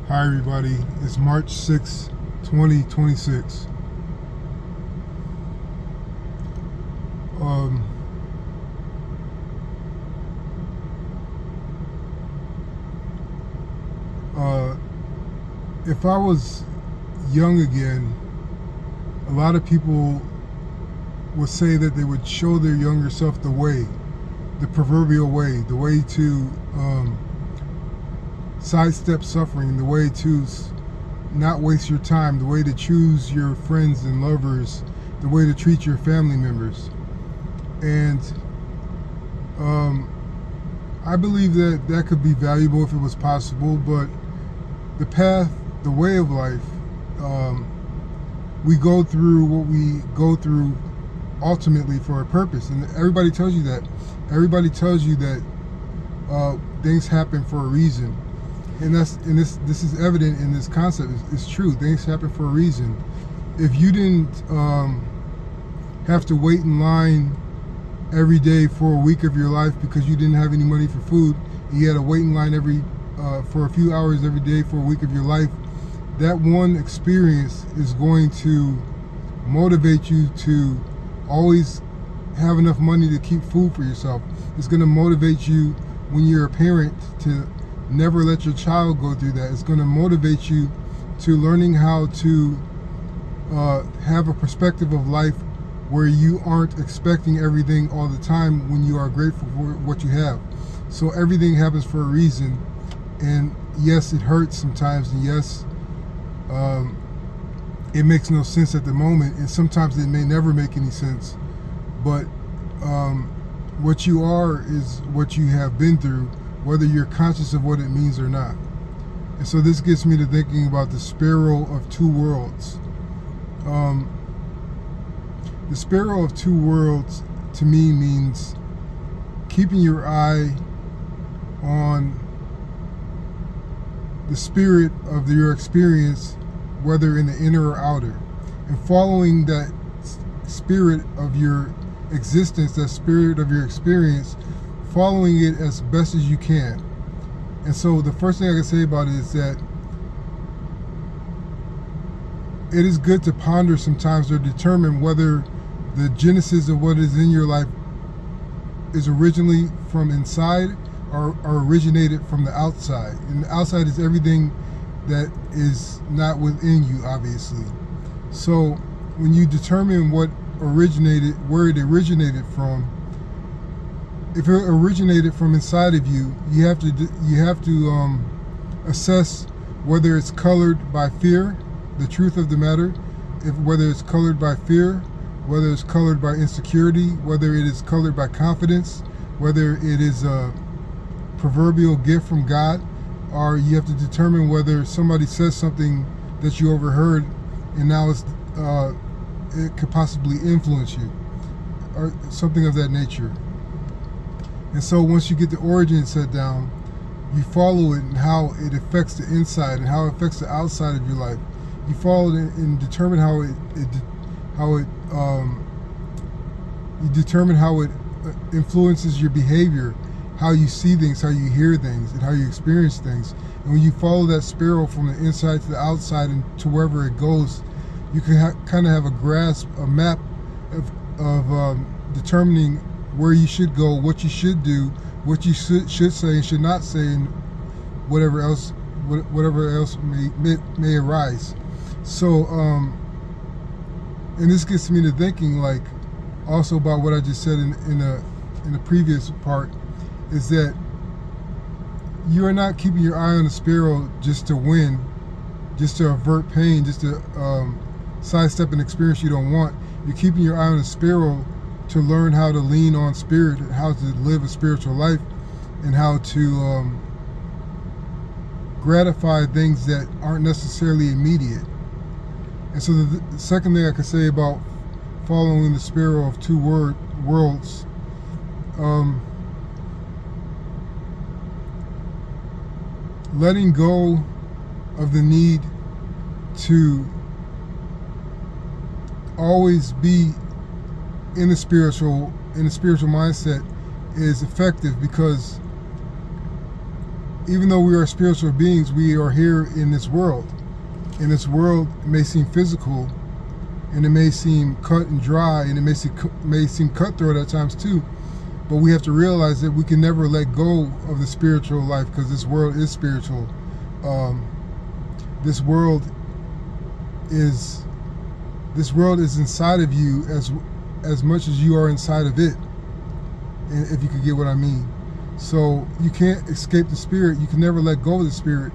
Hi everybody, it's March 6, 2026. Um, uh, if I was young again, a lot of people would say that they would show their younger self the way, the proverbial way, the way to sidestep suffering, the way to not waste your time, the way to choose your friends and lovers, the way to treat your family members. And I believe that that could be valuable if it was possible, but the path, the way of life, we go through what we go through ultimately for a purpose. And everybody tells you that. Everybody tells you that things happen for a reason. And this is evident in this concept. It's true. Things happen for a reason. If you didn't have to wait in line every day for a week of your life because you didn't have any money for food, you had to wait in line for a few hours every day for a week of your life, that one experience is going to motivate you to always have enough money to keep food for yourself. It's going to motivate you when you're a parent to never let your child go through that. It's going to motivate you to learning how to have a perspective of life where you aren't expecting everything all the time when you are grateful for what you have. So everything happens for a reason. And yes, it hurts sometimes. And yes, it makes no sense at the moment. And sometimes it may never make any sense. But what you are is what you have been through, whether you're conscious of what it means or not. And so this gets me to thinking about the sparrow of two worlds. The sparrow of two worlds to me means keeping your eye on the spirit of your experience, whether in the inner or outer, and following that spirit of your existence, that spirit of your experience, following it as best as you can. And so the first thing I can say about it is that it is good to ponder sometimes or determine whether the genesis of what is in your life is originally from inside or originated from the outside. And the outside is everything that is not within you, obviously. So when you determine where it originated from, if it originated from inside of you, you have to assess whether it's colored by fear, the truth of the matter, whether it's colored by fear, whether it's colored by insecurity, whether it is colored by confidence, whether it is a proverbial gift from God, or you have to determine whether somebody says something that you overheard and now it could possibly influence you, or something of that nature. And so once you get the origin set down, you follow it and how it affects the inside and how it affects the outside of your life. You follow it and determine you determine how it influences your behavior, how you see things, how you hear things, and how you experience things. And when you follow that spiral from the inside to the outside and to wherever it goes, you can kind of have a grasp, a map of determining where you should go, what you should do, what you should say and should not say, and whatever else may arise. So, and this gets me to thinking, like, also about what I just said in the previous part, is that you are not keeping your eye on the sparrow just to win, just to avert pain, just to sidestep an experience you don't want. You're keeping your eye on the sparrow to learn how to lean on spirit, how to live a spiritual life, and how to gratify things that aren't necessarily immediate. And so the second thing I can say about following the sparrow of two worlds, letting go of the need to always be in the spiritual mindset is effective, because even though we are spiritual beings, we are here in this world. And this world may seem physical, and it may seem cut and dry, and it may seem cutthroat at times too. But we have to realize that we can never let go of the spiritual life, because this world is spiritual. This world is inside of you as much as you are inside of it, and if you could get what I mean. So you can't escape the spirit. You can never let go of the spirit.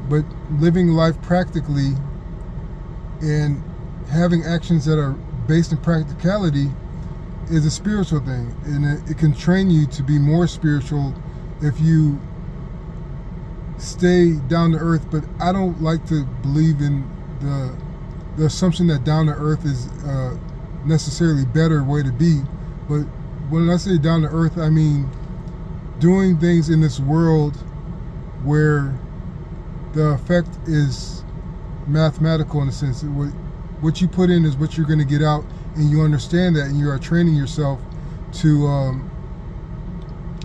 But living life practically and having actions that are based in practicality is a spiritual thing, and it can train you to be more spiritual if you stay down to earth. But I don't like to believe in the assumption that down to earth is necessarily better way to be. But when I say down to earth, I mean doing things in this world where the effect is mathematical, in a sense. What you put in is what you're going to get out, and you understand that, and you are training yourself to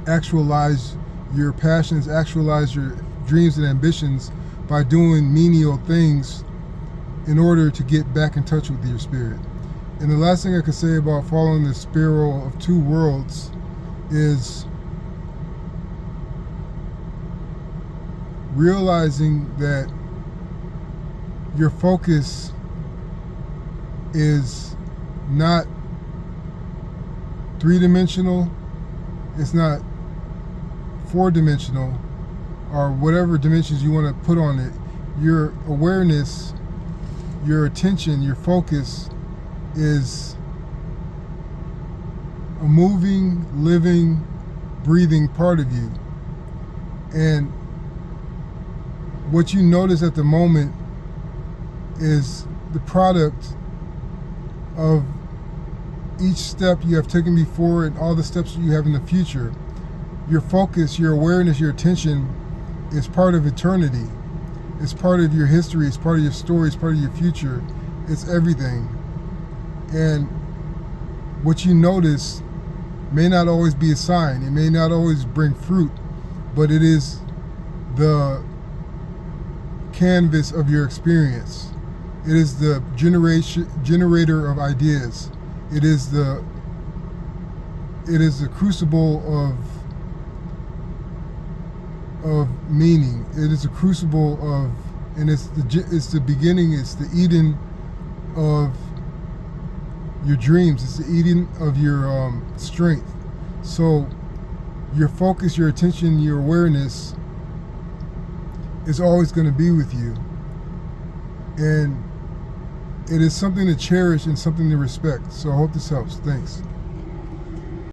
actualize your passions, actualize your dreams and ambitions by doing menial things in order to get back in touch with your spirit. And the last thing I could say about following the Sparrow of two worlds is realizing that your focus is not three-dimensional, it's not four-dimensional, or whatever dimensions you want to put on it. Your awareness, your attention, your focus is a moving, living, breathing part of you. And what you notice at the moment is the product of each step you have taken before and all the steps you have in the future. Your focus, your awareness, your attention is part of eternity. It's part of your history, it's part of your story, it's part of your future. It's everything. And what you notice may not always be a sign, it may not always bring fruit, but it is the canvas of your experience. It is the generator of ideas. It is the crucible of meaning. It is a crucible of, and it's the beginning. It's the Eden of your dreams. It's the Eden of your strength. So your focus, your attention, your awareness is always going to be with you, and it is something to cherish and something to respect. So I hope this helps. Thanks.